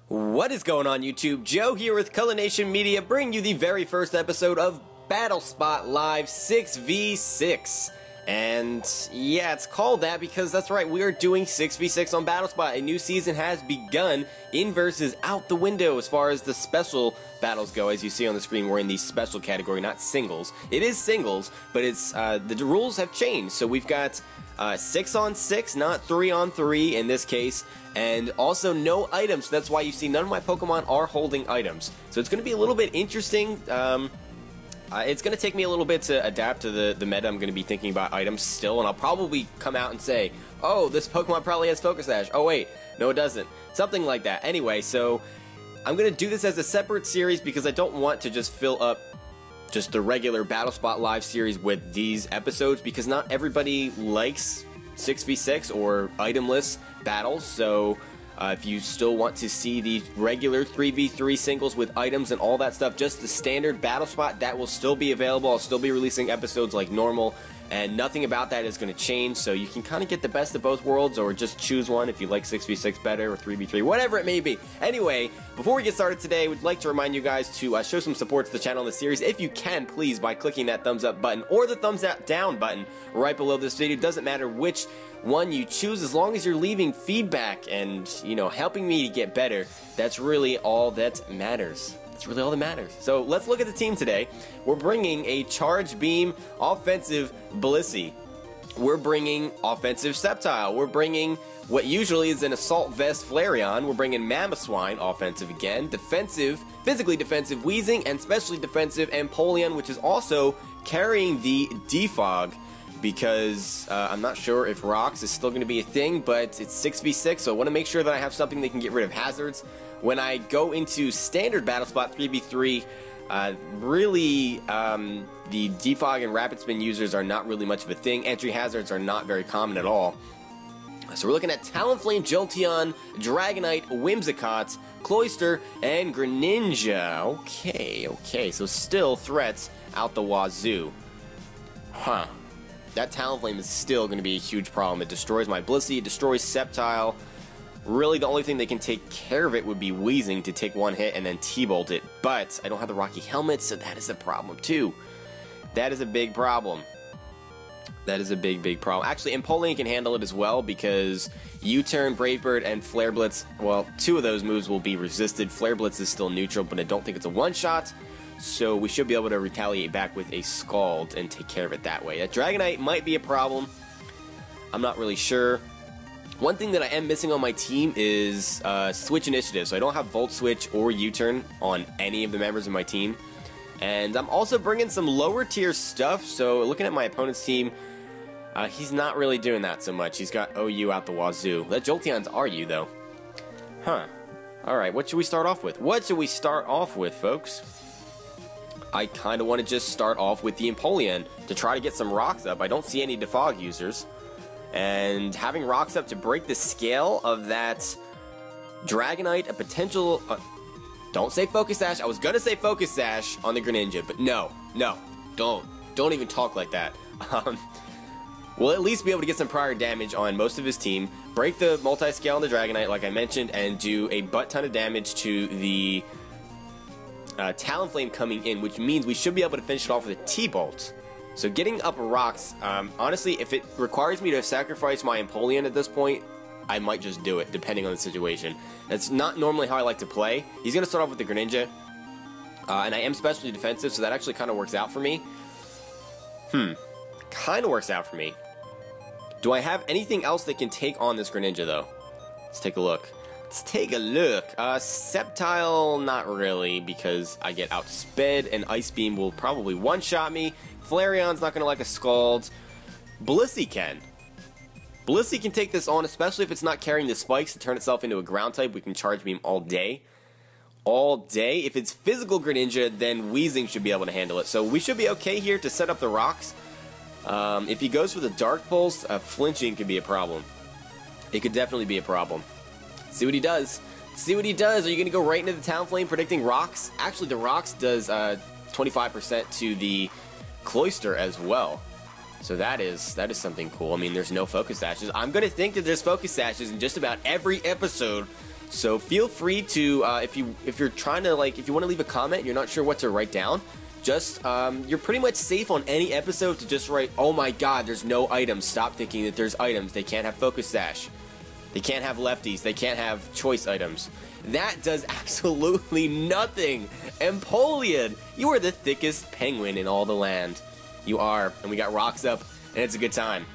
What is going on, YouTube? Joe here with Cullination Media, bringing you the very first episode of Battle Spot Live 6v6. And yeah, it's called that because that's right, we are doing 6v6 on Battle Spot. A new season has begun. Inverse is out the window as far as the special battles go. As you see on the screen, we're in the special category, not singles. It is singles, but it's the rules have changed. So we've got 6 on 6, not 3 on 3 in this case, and also no items. So that's why you see none of my Pokemon are holding items. So it's going to be a little bit interesting. It's going to take me a little bit to adapt to the meta. I'm going to be thinking about items still, and I'll probably come out and say, oh, this Pokemon probably has Focus Sash. Oh, wait, no, it doesn't. Something like that. Anyway, so I'm going to do this as a separate series because I don't want to just fill up just the regular Battle Spot Live series with these episodes because not everybody likes 6v6 or itemless battles. So if you still want to see the regular 3v3 singles with items and all that stuff, just the standard Battle Spot, that will still be available. I'll still be releasing episodes like normal, and nothing about that is going to change, so you can kind of get the best of both worlds, or just choose one if you like 6v6 better, or 3v3, whatever it may be. Anyway, before we get started today, we'd like to remind you guys to show some support to the channel and the series, if you can, please, by clicking that thumbs up button, or the thumbs down button right below this video. Doesn't matter which one you choose, as long as you're leaving feedback and, you know, helping me to get better. That's really all that matters. That's really all that matters. So let's look at the team today. We're bringing a Charge Beam offensive Blissey. We're bringing offensive Sceptile. We're bringing what usually is an Assault Vest Flareon. We're bringing Mamoswine offensive again. Defensive, physically defensive Weezing, and specially defensive Empoleon, which is also carrying the Defog, because I'm not sure if Rocks is still going to be a thing, but it's 6v6, so I want to make sure that I have something that can get rid of hazards. When I go into standard Battle Spot 3v3, really, the Defog and Rapid Spin users are not really much of a thing. Entry hazards are not very common at all. So we're looking at Talonflame, Jolteon, Dragonite, Whimsicott, Cloyster, and Greninja. Okay, so still threats out the wazoo. Huh. That Talonflame is still going to be a huge problem. It destroys my Blissey, it destroys Sceptile. Really, the only thing that can take care of it would be Weezing to take one hit and then T-Bolt it. But I don't have the Rocky Helmet, so that is a problem too. That is a big problem. That is a big problem. Actually, Empoleon can handle it as well because U-Turn, Brave Bird, and Flare Blitz, well, 2 of those moves will be resisted. Flare Blitz is still neutral, but I don't think it's a one-shot. So we should be able to retaliate back with a Scald and take care of it that way. That Dragonite might be a problem. I'm not really sure. One thing that I am missing on my team is Switch Initiative. So I don't have Volt Switch or U-Turn on any of the members of my team. And I'm also bringing some lower tier stuff. So looking at my opponent's team, he's not really doing that so much. He's got OU out the wazoo. That Jolteon's RU though. Huh. Alright, what should we start off with? What should we start off with, folks? I kind of want to just start off with the Empoleon to try to get some rocks up. I don't see any Defog users. And having rocks up to break the scale of that Dragonite, a potential... don't say Focus Sash. I was going to say Focus Sash on the Greninja, but no, don't even talk like that. We'll at least be able to get some prior damage on most of his team, break the multi-scale on the Dragonite, like I mentioned, and do a butt-ton of damage to the Talonflame coming in, which means we should be able to finish it off with a T-Bolt. So getting up rocks, honestly, if it requires me to sacrifice my Empoleon at this point, I might just do it, depending on the situation. That's not normally how I like to play. He's going to start off with the Greninja, and I am specially defensive, so that actually kind of works out for me. Kind of works out for me. Do I have anything else that can take on this Greninja, though? Let's take a look. Sceptile, not really, because I get outsped, and Ice Beam will probably one-shot me. Flareon's not going to like a Scald. Blissey can. Blissey can take this on, especially if it's not carrying the spikes to turn itself into a ground type. We can Charge Beam all day. All day. If it's physical Greninja, then Weezing should be able to handle it. So we should be okay here to set up the rocks. If he goes for the Dark Pulse, flinching could be a problem. It could definitely be a problem. See what he does. See what he does. Are you going to go right into the Talonflame predicting rocks? Actually, the rocks does 25% to the Cloyster as well. So that is something cool. I mean, there's no Focus Sashes. I'm going to think that there's Focus Sashes in just about every episode So feel free to, if you're trying to, like, if you want to leave a comment, you're not sure what to write down, just, you're pretty much safe on any episode to just write, oh my god, there's no items, stop thinking that there's items, they can't have Focus Sash, they can't have lefties, they can't have choice items. That does absolutely nothing! Empoleon, you are the thickest penguin in all the land. You are, and we got rocks up, and it's a good time.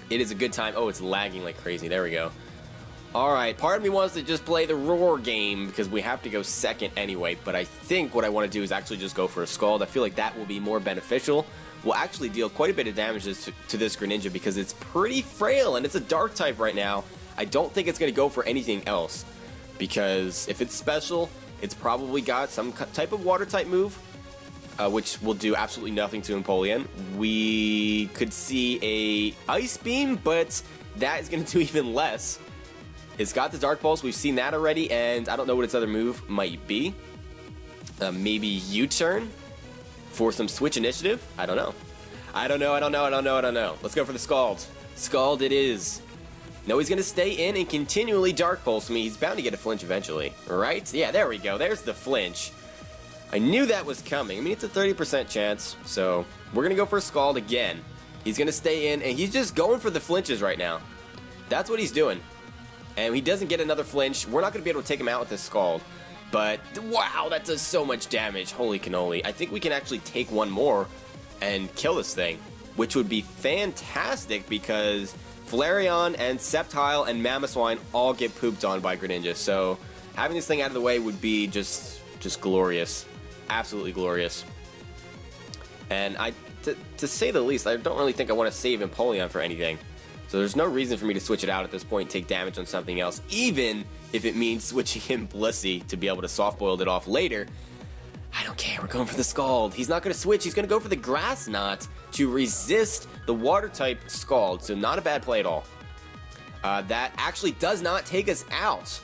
It is a good time. Oh, it's lagging like crazy, there we go. Alright, part of me wants to just play the Roar game because we have to go second anyway, but I think what I want to do is actually just go for a Scald. I feel like that will be more beneficial. We'll actually deal quite a bit of damage to this Greninja because it's pretty frail and it's a Dark type right now. I don't think it's going to go for anything else because if it's special, it's probably got some type of Water type move, which will do absolutely nothing to Empoleon. We could see a Ice Beam, but that is going to do even less. It's got the Dark Pulse, we've seen that already, and I don't know what its other move might be. Maybe U-turn for some Switch initiative? I don't know. I don't know. Let's go for the Scald. Scald it is. No, he's going to stay in and continually Dark Pulse me. He's bound to get a flinch eventually, right? Yeah, there we go. There's the flinch. I knew that was coming. I mean, it's a 30% chance, so we're going to go for a Scald again. He's going to stay in, and he's just going for the flinches right now. That's what he's doing. And he doesn't get another flinch. We're not going to be able to take him out with this Scald. But, wow, that does so much damage. Holy cannoli. I think we can actually take one more and kill this thing, which would be fantastic because Flareon and Sceptile and Mamoswine all get pooped on by Greninja. So, having this thing out of the way would be just glorious. Absolutely glorious. And to say the least, I don't really think I want to save Empoleon for anything. So there's no reason for me to switch it out at this point and take damage on something else, even if it means switching in Blissey to be able to soft-boiled it off later. I don't care, we're going for the Scald. He's not going to switch, he's going to go for the Grass Knot to resist the Water-type Scald, so not a bad play at all. That actually does not take us out,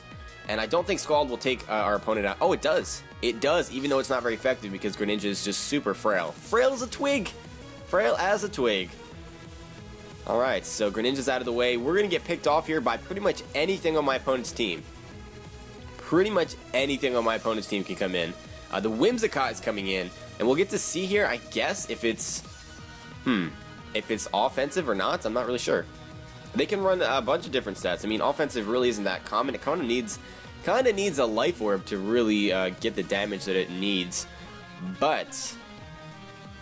and I don't think Scald will take our opponent out. Oh, it does. It does, even though it's not very effective because Greninja is just super frail. Frail as a twig! Frail as a twig. Alright, so Greninja's out of the way. We're going to get picked off here by pretty much anything on my opponent's team. Pretty much anything on my opponent's team can come in. The Whimsicott is coming in, and we'll get to see here, I guess, if it's offensive or not. I'm not really sure. They can run a bunch of different stats. I mean, offensive really isn't that common. It kind of needs a Life Orb to really get the damage that it needs. But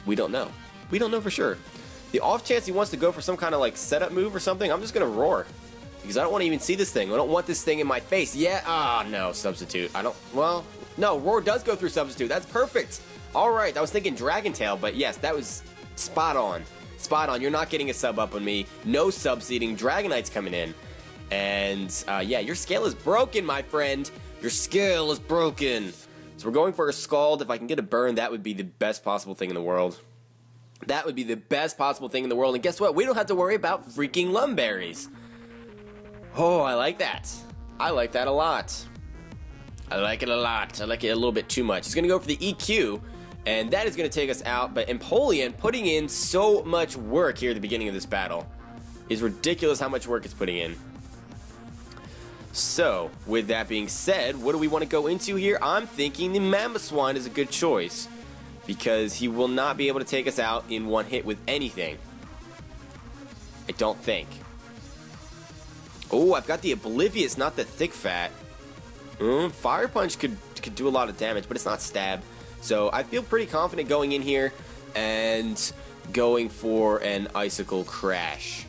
we don't know. We don't know for sure. The off chance he wants to go for some kind of like setup move or something, I'm just gonna Roar. Because I don't want to even see this thing. I don't want this thing in my face. Yeah, no, Substitute. Well, no, Roar does go through Substitute. That's perfect. Alright, I was thinking Dragon Tail, but yes, that was spot on. Spot on. You're not getting a sub up on me. No sub-seeding. Dragonite's coming in. And, yeah, your scale is broken, my friend. Your scale is broken. So we're going for a Scald. If I can get a burn, that would be the best possible thing in the world. That would be the best possible thing in the world. And guess what? We don't have to worry about freaking Lumberries. Oh, I like that. I like that a lot. I like it a lot. I like it a little bit too much. He's going to go for the EQ, and that is going to take us out. But Empoleon putting in so much work here at the beginning of this battle. It's ridiculous how much work it's putting in. So, with that being said, what do we want to go into here? I'm thinking the Mamoswine is a good choice, because he will not be able to take us out in one hit with anything. I don't think. Oh, I've got the Oblivious, not the Thick Fat. Fire Punch could do a lot of damage, but it's not Stab. So I feel pretty confident going in here and going for an Icicle Crash.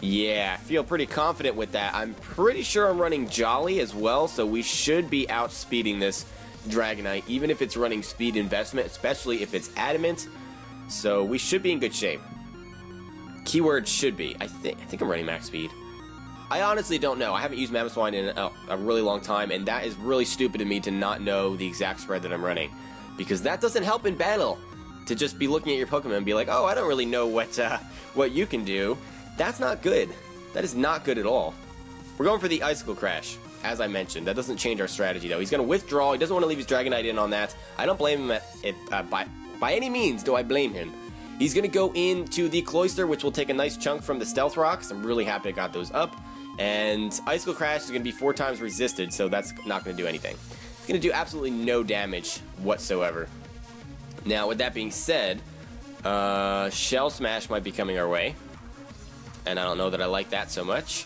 Yeah, I feel pretty confident with that. I'm pretty sure I'm running Jolly as well, so we should be outspeeding this Dragonite, even if it's running speed investment, especially if it's Adamant. So we should be in good shape. Keyword should be. I think I'm running max speed. I honestly don't know. I haven't used Mamoswine in a really long time, and that is really stupid of me to not know the exact spread that I'm running, because that doesn't help in battle. To just be looking at your Pokemon and be like, oh, I don't really know what you can do. That's not good. That is not good at all. We're going for the Icicle Crash, as I mentioned. That doesn't change our strategy, though. He's going to withdraw. He doesn't want to leave his Dragonite in on that. I don't blame him by any means do I blame him. He's going to go into the Cloyster, which will take a nice chunk from the Stealth Rocks. I'm really happy I got those up. And Icicle Crash is going to be 4 times resisted, so that's not going to do anything. It's going to do absolutely no damage whatsoever. Now, with that being said, Shell Smash might be coming our way. And I don't know that I like that so much.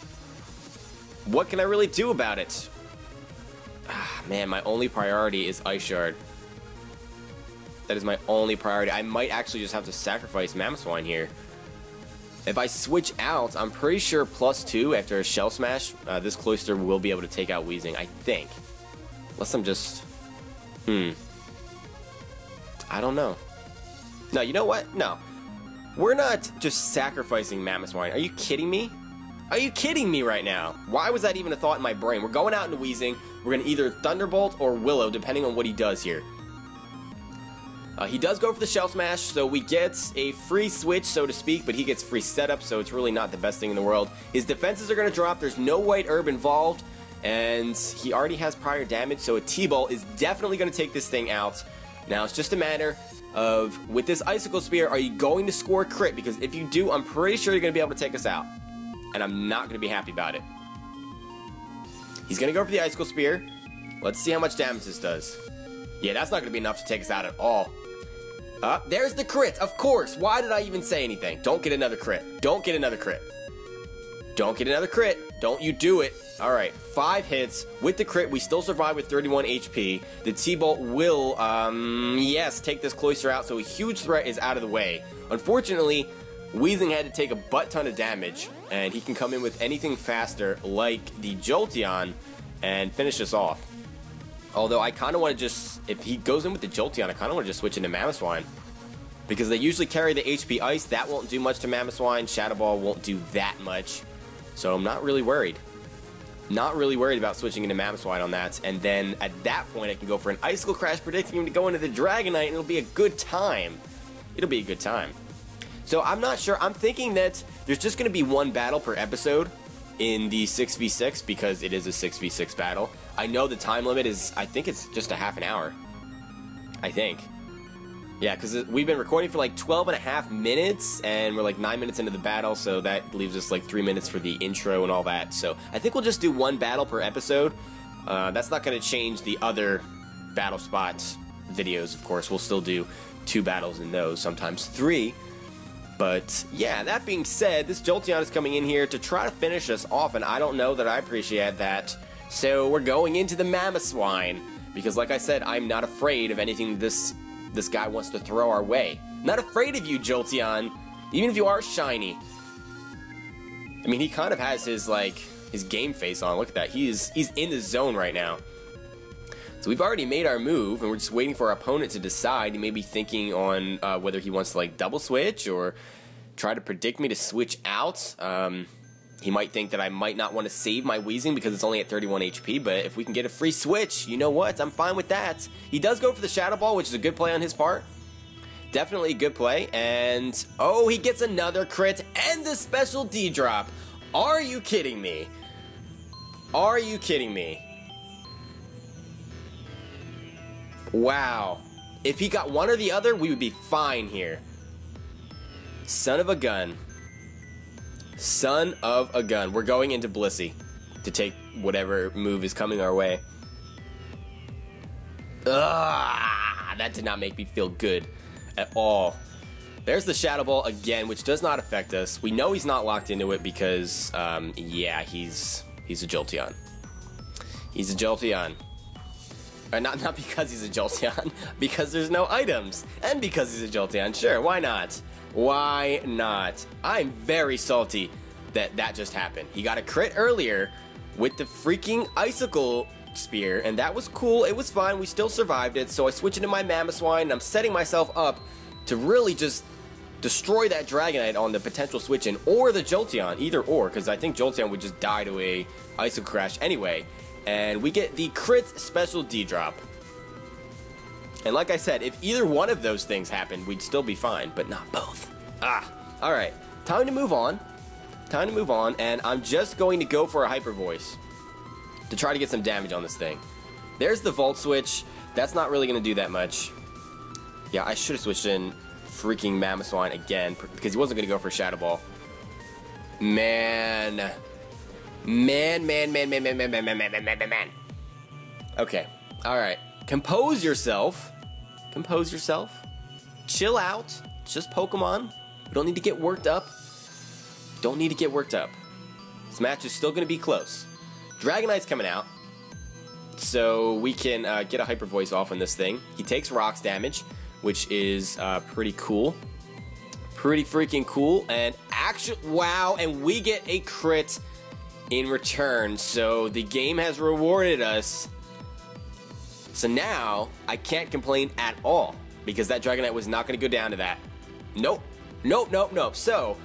What can I really do about it? Ah, man, my only priority is Ice Shard. That is my only priority. I might actually just have to sacrifice Mamoswine here. If I switch out, I'm pretty sure +2 after a Shell Smash, this Cloyster will be able to take out Weezing, I think. Unless I'm just... I don't know. No, you know what? No. We're not just sacrificing Mamoswine. Are you kidding me? Are you kidding me right now? Why was that even a thought in my brain? We're going out into Weezing. We're going to either Thunderbolt or Willow, depending on what he does here. He does go for the Shell Smash, so we get a free switch, so to speak, but he gets free setup, so it's really not the best thing in the world. His defenses are going to drop. There's no White Herb involved, and he already has prior damage, so a T-Ball is definitely going to take this thing out. Now, it's just a matter of, with this Icicle Spear, are you going to score a crit? Because if you do, I'm pretty sure you're going to be able to take us out. And I'm not going to be happy about it. He's going to go for the Icicle Spear. Let's see how much damage this does. Yeah, that's not going to be enough to take us out at all. There's the crit, of course. Why did I even say anything? Don't get another crit. Don't get another crit. Don't get another crit. Don't you do it. Alright, 5 hits. With the crit, we still survive with 31 HP. The T-Bolt will, yes, take this Cloyster out, so a huge threat is out of the way. Unfortunately, Weezing had to take a butt-ton of damage, and he can come in with anything faster, like the Jolteon, and finish us off. Although, I kind of want to just, if he goes in with the Jolteon, I kind of want to just switch into Mamoswine. Because they usually carry the HP Ice, that won't do much to Mamoswine, Shadow Ball won't do that much. So I'm not really worried. Not really worried about switching into Mamoswine on that, and then at that point I can go for an Icicle Crash, predicting him to go into the Dragonite, and it'll be a good time. It'll be a good time. So I'm not sure. I'm thinking that there's just going to be 1 battle per episode in the 6v6, because it is a 6v6 battle. I know the time limit is, I think it's just a half an hour. I think. Yeah, because we've been recording for like 12.5 minutes, and we're like 9 minutes into the battle, so that leaves us like 3 minutes for the intro and all that. So I think we'll just do 1 battle per episode. That's not going to change the other battle spots videos, of course. We'll still do 2 battles in those, sometimes 3. But yeah, that being said, this Jolteon is coming in here to try to finish us off, and I don't know that I appreciate that. So we're going into the Mamoswine, because like I said, I'm not afraid of anything this guy wants to throw our way. Not afraid of you, Jolteon, even if you are shiny. I mean, he kind of has his, like, his game face on. Look at that. He's in the zone right now. So we've already made our move, and we're just waiting for our opponent to decide. He may be thinking on whether he wants to, like, double switch or try to predict me to switch out. He might think that I might not want to save my Weezing because it's only at 31 HP, but if we can get a free switch, you know what? I'm fine with that. He does go for the Shadow Ball, which is a good play on his part. Definitely a good play, and oh, he gets another crit and the special D-drop. Are you kidding me? Are you kidding me? Wow. If he got one or the other, we would be fine here. Son of a gun. Son of a gun. We're going into Blissey to take whatever move is coming our way. Ugh, that did not make me feel good at all. There's the Shadow Ball again, which does not affect us. We know he's not locked into it because, yeah, he's a Jolteon. He's a Jolteon. Not because he's a Jolteon, because there's no items. And because he's a Jolteon, sure, why not? Why not? I'm very salty that that just happened. He got a crit earlier with the freaking Icicle Spear, and that was cool. It was fine. We still survived it, so I switch into my Mamoswine, and I'm setting myself up to really just destroy that Dragonite on the potential switch-in, or the Jolteon, either or, because I think Jolteon would just die to a Icicle Crash anyway. And we get the crit special D-drop. And like I said, if either one of those things happened, we'd still be fine, but not both. Alright. Time to move on. Time to move on, and I'm just going to go for a Hyper Voice to try to get some damage on this thing. There's the Volt Switch. That's not really going to do that much. Yeah, I should have switched in freaking Mamoswine again, because he wasn't going to go for Shadow Ball. Man. Man. Okay, alright. Compose yourself. Compose yourself. Chill out. It's just Pokemon. We don't need to get worked up. Don't need to get worked up. This match is still going to be close. Dragonite's coming out. So we can get a Hyper Voice off on this thing. He takes rocks damage, which is pretty cool. Pretty freaking cool. And actually, wow, and we get a crit in return. So the game has rewarded us. So now I can't complain at all because that Dragonite was not going to go down to that. Nope. So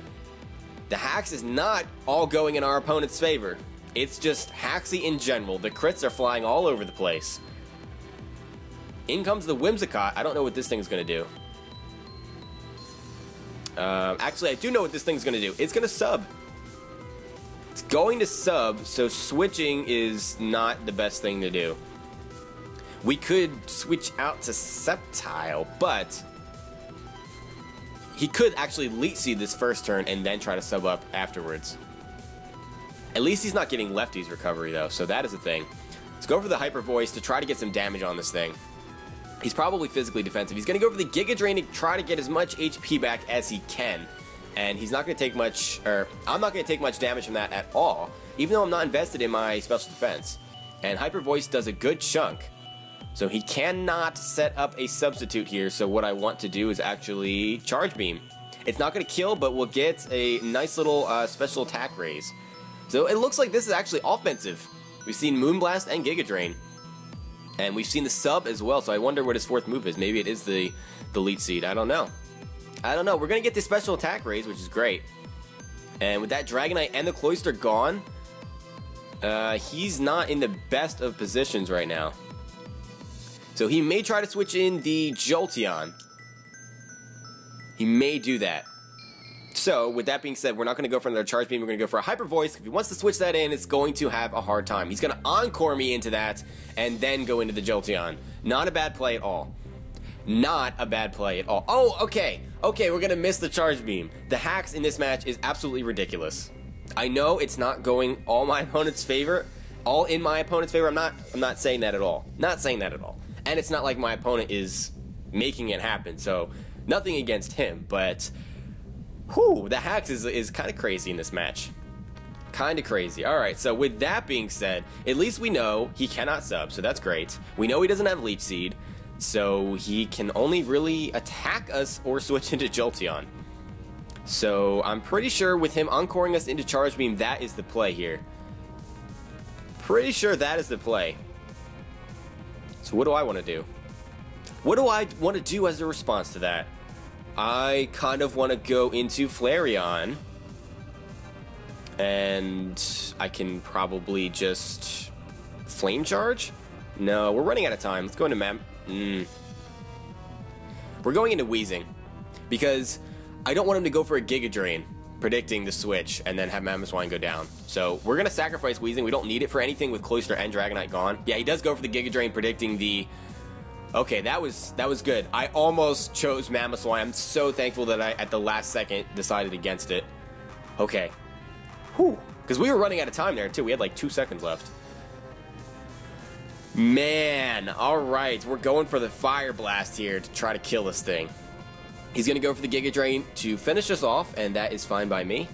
the hacks is not all going in our opponent's favor. It's just Haxie in general. The crits are flying all over the place. In comes the Whimsicott. I don't know what this thing's going to do. Actually, I do know what this thing's going to do. It's going to sub. It's going to sub, so switching is not the best thing to do. We could switch out to Sceptile, but he could actually Leech Seed this first turn and then try to sub up afterwards. At least he's not getting lefty's recovery though, so that is a thing. Let's go for the Hyper Voice to try to get some damage on this thing. He's probably physically defensive. He's going to go for the Giga Drain to try to get as much HP back as he can. And he's not going to take much, or I'm not going to take much damage from that at all, even though I'm not invested in my special defense. And Hyper Voice does a good chunk. So he cannot set up a substitute here, so what I want to do is actually Charge Beam. It's not going to kill, but we'll get a nice little special attack raise. So it looks like this is actually offensive. We've seen Moonblast and Giga Drain. And we've seen the sub as well, so I wonder what his fourth move is. Maybe it is the Leech Seed. I don't know. We're going to get the special attack raise, which is great. And with that Dragonite and the Cloyster gone, he's not in the best of positions right now. So he may try to switch in the Jolteon. He may do that. So, with that being said, we're not going to go for another Charge Beam. We're going to go for a Hyper Voice. If he wants to switch that in, it's going to have a hard time. He's going to Encore me into that and then go into the Jolteon. Not a bad play at all. Not a bad play at all. Oh, okay. Okay, we're going to miss the Charge Beam. The hacks in this match is absolutely ridiculous. I know it's not going all my opponent's favor. All in my opponent's favor. I'm not saying that at all. Not saying that at all. And it's not like my opponent is making it happen. So, nothing against him, but whew, the hacks is kind of crazy in this match. Kind of crazy. Alright, so with that being said, at least we know he cannot sub, so that's great. We know he doesn't have Leech Seed, so he can only really attack us or switch into Jolteon. So I'm pretty sure with him encoring us into Charge Beam, that is the play here. Pretty sure that is the play. So what do I want to do? What do I want to do as a response to that? I kind of want to go into Flareon. And I can probably just Flame Charge? No, we're running out of time. Let's go into We're going into Wheezing. Because I don't want him to go for a Giga Drain, predicting the switch, and then have Mamoswine go down. So we're going to sacrifice Wheezing. We don't need it for anything with Cloyster and Dragonite gone. Yeah, he does go for the Giga Drain, predicting the... Okay, that was good. I almost chose Mamoswine. I'm so thankful that I, at the last second, decided against it. Okay. Whew. Because we were running out of time there, too. We had like 2 seconds left. Man, alright. We're going for the Fire Blast here to try to kill this thing. He's going to go for the Giga Drain to finish us off, and that is fine by me.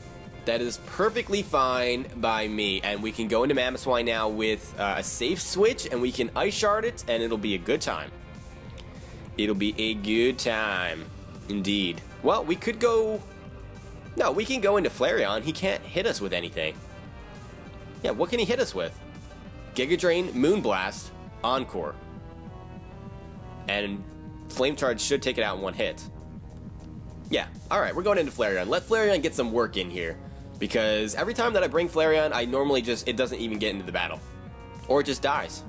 That is perfectly fine by me. And we can go into Mamoswine now with a safe switch, and we can Ice Shard it, and it'll be a good time. It'll be a good time. Indeed. Well, we could go... No, we can go into Flareon. He can't hit us with anything. Yeah, what can he hit us with? Giga Drain, Moonblast, Encore. And Flame Charge should take it out in one hit. Yeah, alright, we're going into Flareon. Let Flareon get some work in here. Because every time that I bring Flareon, I normally just... It doesn't even get into the battle. Or it just dies.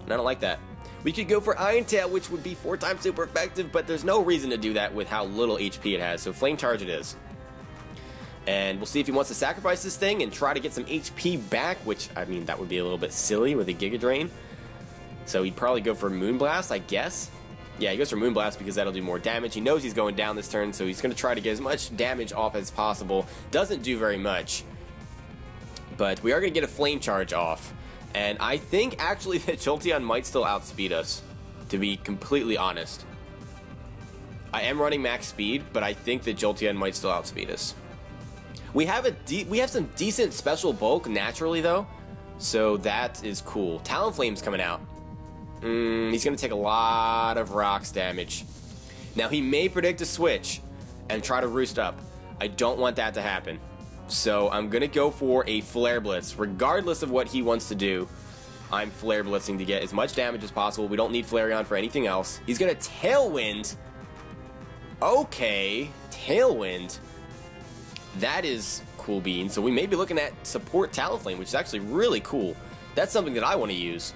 And I don't like that. We could go for Iron Tail, which would be 4 times super effective, but there's no reason to do that with how little HP it has, so Flame Charge it is. And we'll see if he wants to sacrifice this thing and try to get some HP back, which, I mean, that would be a little bit silly with a Giga Drain. So he'd probably go for Moonblast, I guess. Yeah, he goes for Moonblast because that'll do more damage. He knows he's going down this turn, so he's going to try to get as much damage off as possible. Doesn't do very much. But we are going to get a Flame Charge off. And I think actually that Jolteon might still outspeed us, to be completely honest. I am running max speed, but I think that Jolteon might still outspeed us. We have some decent special bulk naturally though, so that is cool. Talonflame's coming out. He's going to take a lot of rocks damage. Now he may predict a switch and try to roost up. I don't want that to happen. So I'm going to go for a Flare Blitz. Regardless of what he wants to do, I'm Flare Blitzing to get as much damage as possible. We don't need Flareon for anything else. He's going to Tailwind. Okay, Tailwind. That is cool beans. So we may be looking at support Talonflame, which is actually really cool. That's something that I want to use.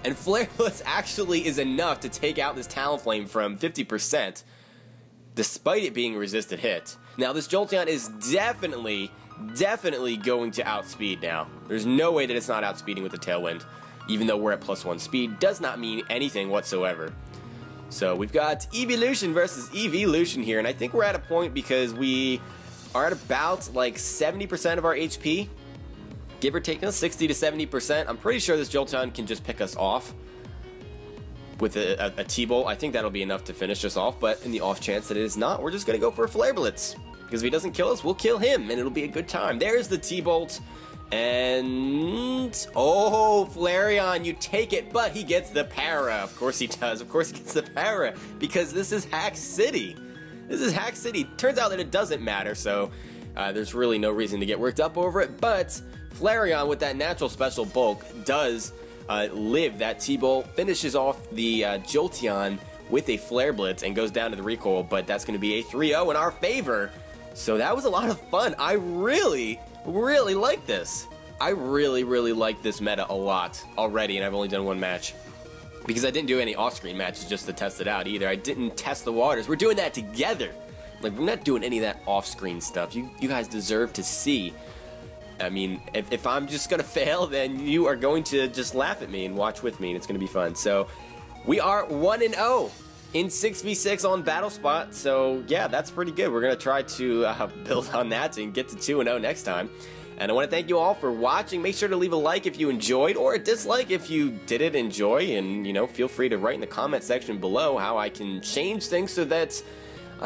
And Flare Blitz actually is enough to take out this Talonflame from 50%, despite it being a resisted hit. Now this Jolteon is definitely going to outspeed now. There's no way that it's not outspeeding with the Tailwind. Even though we're at +1 speed, does not mean anything whatsoever. So we've got Evolution versus Evolution here, and I think we're at a point because we are at about like 70% of our HP. Give or take 60 to 70%. I'm pretty sure this Jolteon can just pick us off with a T-Bolt. I think that'll be enough to finish us off, but in the off chance that it is not, we're just going to go for a Flare Blitz. Because if he doesn't kill us, we'll kill him, and it'll be a good time. There's the T-Bolt, and... oh, Flareon, you take it, but he gets the para. Of course he does. Of course he gets the para, because this is Hack City. This is Hack City. Turns out that it doesn't matter, so there's really no reason to get worked up over it, but Flareon, with that natural special bulk, does live that T-Bolt, finishes off the Jolteon with a Flare Blitz, and goes down to the recoil, but that's going to be a 3-0 in our favor. So that was a lot of fun. I really like this. I really like this meta a lot already, and I've only done one match. Because I didn't do any off-screen matches just to test it out either. I didn't test the waters. We're doing that together. Like, we're not doing any of that off-screen stuff. You guys deserve to see. I mean, if I'm just going to fail, then you are going to just laugh at me and watch with me, and it's going to be fun. So, we are 1-0 in 6v6 on Battle Spot, so yeah, that's pretty good. We're going to try to build on that and get to 2-0 next time. And I want to thank you all for watching. Make sure to leave a like if you enjoyed, or a dislike if you didn't enjoy, and, you know, feel free to write in the comment section below how I can change things so that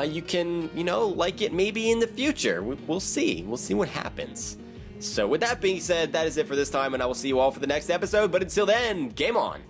you can, you know, like it maybe in the future. We'll see. We'll see what happens. So with that being said, that is it for this time, and I will see you all for the next episode. But until then, game on!